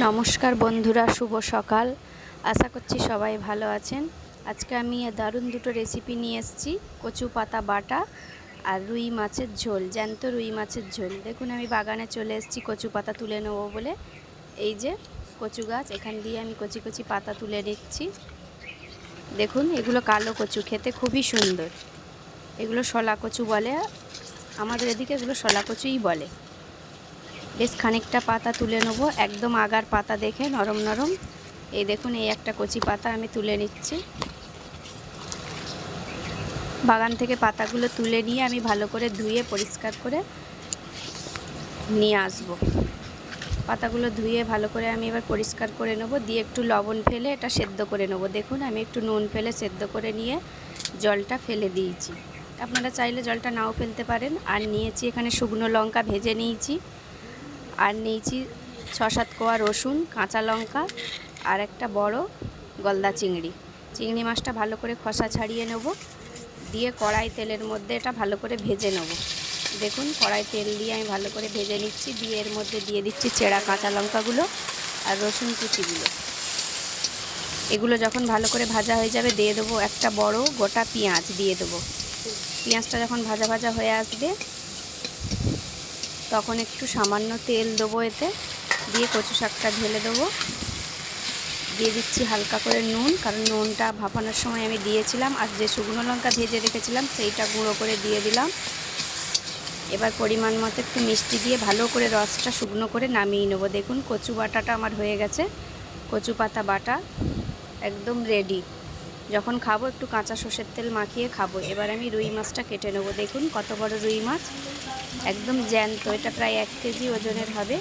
নমস্কার বন্ধুরা, শুভ সকাল। আশা করছি সবাই ভালো আছেন। আজকে আমি দারুণ দুটো রেসিপি নিয়ে এসেছি, কচু পাতা বাটা আর রুই মাছের ঝোল, জ্যান্ত রুই মাছের ঝোল। দেখুন, আমি বাগানে চলে এসেছি কচু পাতা তুলে নেবো বলে। এই যে কচু গাছ, এখান দিয়ে আমি কচি কচি পাতা তুলে নিচ্ছি। দেখুন, এগুলো কালো কচু, খেতে খুবই সুন্দর। এগুলো শলা কচু বলে, আমাদের এদিকে এগুলো শলা কচুই বলে। বেশ খানিকটা পাতা তুলে নেব, একদম আগার পাতা দেখে নরম নরম। এই দেখুন, এই একটা কচি পাতা আমি তুলে নিচ্ছি। বাগান থেকে পাতাগুলো তুলে নিয়ে আমি ভালো করে ধুয়ে পরিষ্কার করে নিয়ে আসব। পাতাগুলো ধুয়ে ভালো করে আমি এবার পরিষ্কার করে নেব, দিয়ে একটু লবণ ফেলে এটা সেদ্ধ করে নেব। দেখুন, আমি একটু নুন ফেলে সেদ্ধ করে নিয়ে জলটা ফেলে দিয়েছি। আপনারা চাইলে জলটা নাও ফেলতে পারেন। আর নিয়েছি এখানে শুকনো লঙ্কা ভেজে নিয়েছি, আর নিয়েছি 6-7 কোয়া রসুন, কাঁচা লঙ্কা আর একটা বড় গলদা চিংড়ি মাছটা ভালো করে খোসা ছাড়িয়ে নেব। দিয়ে কড়াই তেলের মধ্যে এটা ভালো করে ভেজে নেব। দেখুন, কড়াই তেল দিয়ে আমি ভালো করে ভেজে নিচ্ছি। দিয়ে এর মধ্যে দিয়ে দিচ্ছি চেরা কাঁচা লঙ্কাগুলো আর রসুন কুচিগুলো। এগুলো যখন ভালো করে ভাজা হয়ে যাবে, দিয়ে দেবো একটা বড় গোটা পেঁয়াজ দিয়ে দেবো। পেঁয়াজটা যখন ভাজা ভাজা হয়ে আসবে, তখন একটু সামান্য তেল দেবো এতে, দিয়ে কচু শাকটা ঢেলে দেবো। দিয়ে দিচ্ছি হালকা করে নুন, কারণ নুনটা ভাপানোর সময় আমি দিয়েছিলাম। আর যে শুকনো লঙ্কা ভেজে রেখেছিলাম সেইটা গুঁড়ো করে দিয়ে দিলাম। এবার পরিমাণ মতো একটু মিষ্টি দিয়ে ভালো করে রসটা শুকনো করে নামিয়ে নেবো। দেখুন, কচু বাটাটা আমার হয়ে গেছে। কচু পাতা বাটা একদম রেডি। যখন খাবো একটু কাঁচা সর্ষের তেল মাখিয়ে খাবো। এবার আমি রুই মাছটা কেটে নেবো। দেখুন কত বড় রুই মাছ, একদম জ্যান্ত। এটা প্রায় 1 কেজি ওজনের হবে,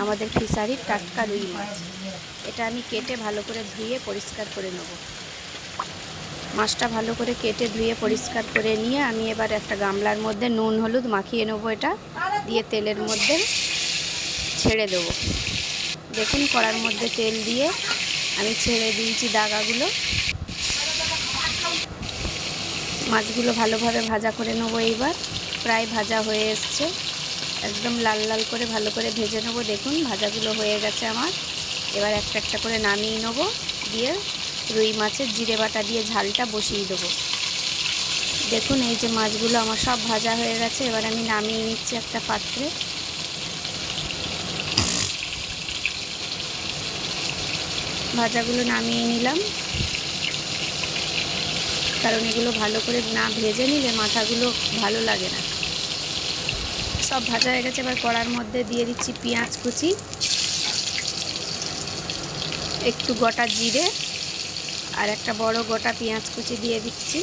আমাদের ফিশারির টাটকা রুই মাছ। এটা আমি কেটে ভালো করে ধুয়ে পরিষ্কার করে নেব। মাছটা ভালো করে কেটে ধুয়ে পরিষ্কার করে নিয়ে আমি এবার একটা গামলার মধ্যে নুন হলুদ মাখিয়ে নেবো। এটা দিয়ে তেলের মধ্যে ছেড়ে দেবো। দেখুন, কড়ার মধ্যে তেল দিয়ে আমি ছেড়ে দিয়েছি দাগাগুলো। মাছগুলো ভালোভাবে ভাজা করে নেবো। এইবার প্রায় ভাজা হয়ে এসছে, একদম লাল লাল করে ভালো করে ভেজে নেবো। দেখুন, ভাজাগুলো হয়ে গেছে আমার। এবার একটা একটা করে নামিয়ে নেবো। দিয়ে রুই মাছের জিরে বাটা দিয়ে ঝালটা বসিয়ে দেবো। দেখুন, এই যে মাছগুলো আমার সব ভাজা হয়ে গেছে। এবার আমি নামিয়ে নিচ্ছি একটা পাত্রে। ভাজাগুলো নামিয়ে নিলাম, কারণ এগুলো ভালো করে না ভেজে নিলে মাথাগুলো ভালো লাগে না। সব ভাজা হয়ে গেছে। এবার কড়ার মধ্যে দিয়ে দিচ্ছি পেঁয়াজ কুচি, একটু গোটা জিরে আর একটা বড় গোটা পেঁয়াজ কুচি দিয়ে দিচ্ছি।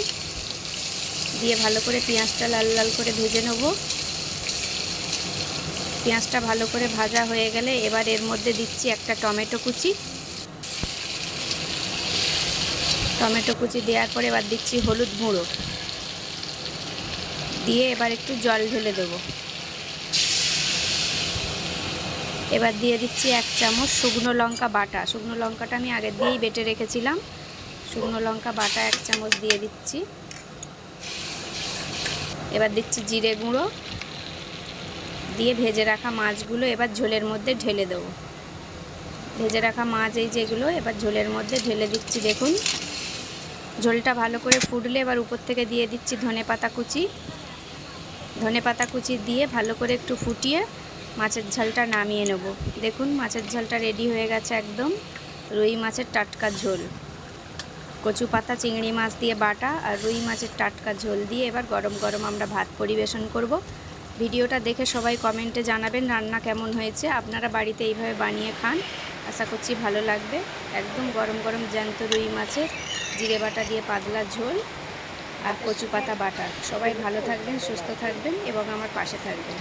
দিয়ে ভালো করে পেঁয়াজটা লাল লাল করে ভেজে নেব। পেঁয়াজটা ভালো করে ভাজা হয়ে গেলে এবার এর মধ্যে দিচ্ছি একটা টমেটো কুচি। টমেটো কুচি দেওয়ার পরে এবার দিচ্ছি হলুদ গুঁড়ো দিয়ে এবার একটু জল ঢেলে দেবো। এবার দিয়ে দিচ্ছি 1 চামচ শুকনো লঙ্কা বাটা। শুকনো লঙ্কাটা আমি আগে দিয়েই বেটে রেখেছিলাম। শুকনো লঙ্কা বাটা 1 চামচ দিয়ে দিচ্ছি। এবার দিচ্ছি জিরে গুঁড়ো, দিয়ে ভেজে রাখা মাছগুলো এবার ঝোলের মধ্যে ঢেলে দেবো। ভেজে রাখা মাছ এই যেগুলো এবার ঝোলের মধ্যে ঢেলে দিচ্ছি। দেখুন, ঝোলটা ভালো করে ফুটলে এবার উপর থেকে দিয়ে দিচ্ছি ধনেপাতা কুচি। ধনেপাতা কুচি দিয়ে ভালো করে একটু ফুটিয়ে মাছের ঝালটা নামিয়ে নেব। দেখুন, মাছের ঝালটা রেডি হয়ে গেছে, একদম রুই মাছের টাটকা ঝোল। কচু পাতা চিংড়ি মাছ দিয়ে বাটা আর রুই মাছের টাটকা ঝোল দিয়ে এবার গরম গরম আমরা ভাত পরিবেশন করব। ভিডিওটা দেখে সবাই কমেন্টে জানাবেন রান্না কেমন হয়েছে। আপনারা বাড়িতে এইভাবে বানিয়ে খান, আশা করছি ভালো লাগবে। একদম গরম গরম জ্যান্ত রুই মাছের জিরে বাটা দিয়ে পাতলা ঝোল আর কচু পাতা বাটা। সবাই ভালো থাকবেন, সুস্থ থাকবেন এবং আমার পাশে থাকবেন।